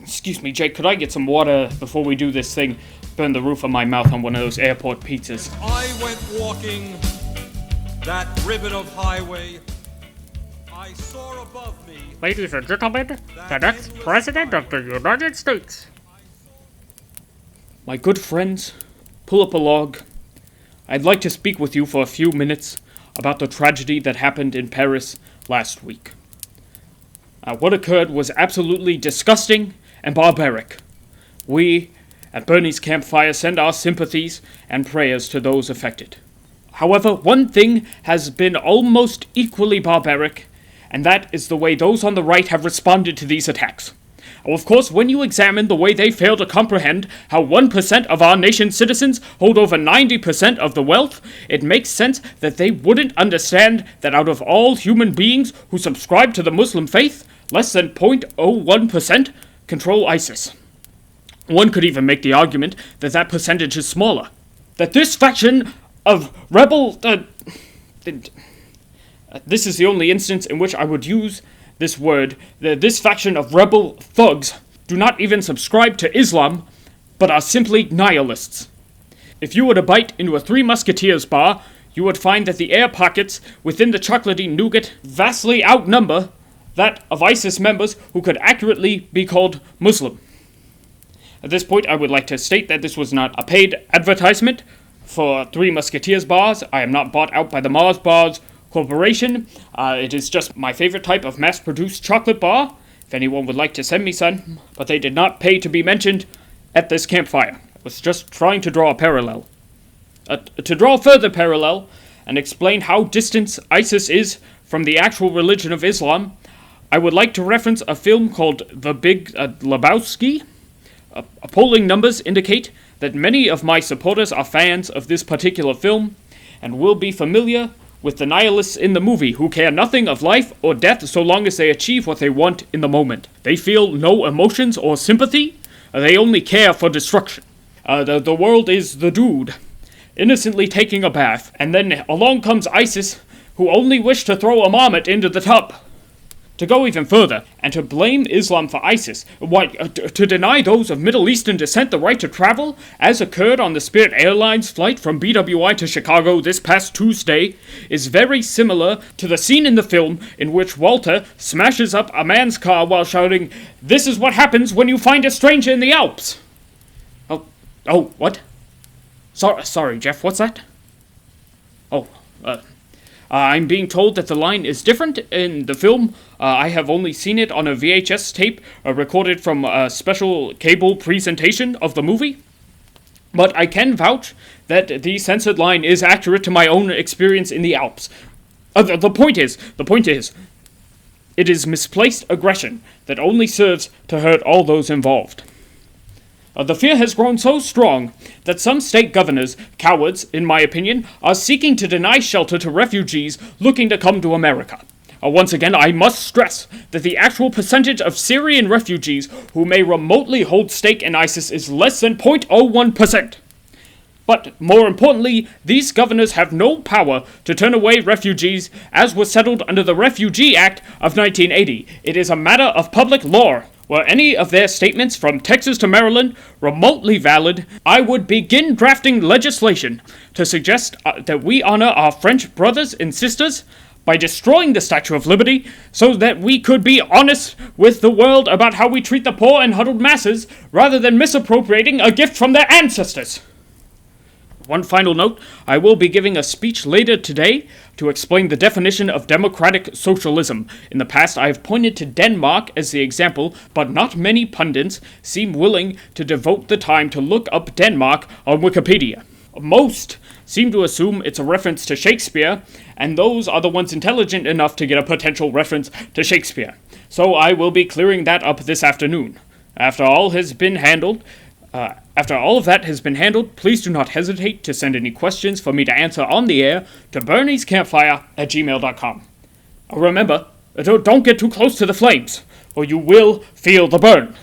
Excuse me, Jake, could I get some water before we do this thing? Burn the roof of my mouth on one of those airport pizzas. I went walking that ribbon of highway. I saw above me. Ladies and gentlemen, the next President of the United States. My good friends, pull up a log. I'd like to speak with you for a few minutes about the tragedy that happened in Paris last week. What occurred was absolutely disgusting and barbaric. We at Bernie's Campfire send our sympathies and prayers to those affected. However, one thing has been almost equally barbaric, and that is the way those on the right have responded to these attacks. Of course, when you examine the way they fail to comprehend how 1% of our nation's citizens hold over 90% of the wealth, it makes sense that they wouldn't understand that out of all human beings who subscribe to the Muslim faith, less than 0.01% control ISIS. One could even make the argument that that percentage is smaller. That this faction of rebel... this is the only instance in which I would use this word. This faction of rebel thugs do not even subscribe to Islam, but are simply nihilists. If you were to bite into a Three Musketeers bar, you would find that the air pockets within the chocolatey nougat vastly outnumber that of ISIS members who could accurately be called Muslim. At this point, I would like to state that this was not a paid advertisement for Three Musketeers bars. I am not bought out by the Mars Bars Corporation. It is just my favorite type of mass-produced chocolate bar, if anyone would like to send me some, but they did not pay to be mentioned at this campfire. I was just trying to draw a parallel. To draw a further parallel and explain how distant ISIS is from the actual religion of Islam, I would like to reference a film called The Big Lebowski. Polling numbers indicate that many of my supporters are fans of this particular film and will be familiar with the nihilists in the movie who care nothing of life or death so long as they achieve what they want in the moment. They feel no emotions or sympathy. They only care for destruction. The world is the dude, innocently taking a bath, and then along comes ISIS, who only wish to throw a marmot into the tub. To go even further, and to blame Islam for ISIS, to deny those of Middle Eastern descent the right to travel, as occurred on the Spirit Airlines flight from BWI to Chicago this past Tuesday, is very similar to the scene in the film in which Walter smashes up a man's car while shouting, "This is what happens when you find a stranger in the Alps!" Oh, what? Sorry, Jeff, what's that? I'm being told that the line is different in the film. I have only seen it on a VHS tape recorded from a special cable presentation of the movie. But I can vouch that the censored line is accurate to my own experience in the Alps. The point is, it is misplaced aggression that only serves to hurt all those involved. The fear has grown so strong that some state governors, cowards in my opinion, are seeking to deny shelter to refugees looking to come to America. Once again, I must stress that the actual percentage of Syrian refugees who may remotely hold stake in ISIS is less than 0.01%. But, more importantly, these governors have no power to turn away refugees as was settled under the Refugee Act of 1980. It is a matter of public law. Were any of their statements from Texas to Maryland remotely valid, I would begin drafting legislation to suggest that we honor our French brothers and sisters by destroying the Statue of Liberty so that we could be honest with the world about how we treat the poor and huddled masses rather than misappropriating a gift from their ancestors. One final note, I will be giving a speech later today to explain the definition of democratic socialism. In the past, I have pointed to Denmark as the example, but not many pundits seem willing to devote the time to look up Denmark on Wikipedia. Most seem to assume it's a reference to Shakespeare, and those are the ones intelligent enough to get a potential reference to Shakespeare. So I will be clearing that up this afternoon. After all of that has been handled, please do not hesitate to send any questions for me to answer on the air to BerniesCampfire@gmail.com. Remember, don't get too close to the flames, or you will feel the burn.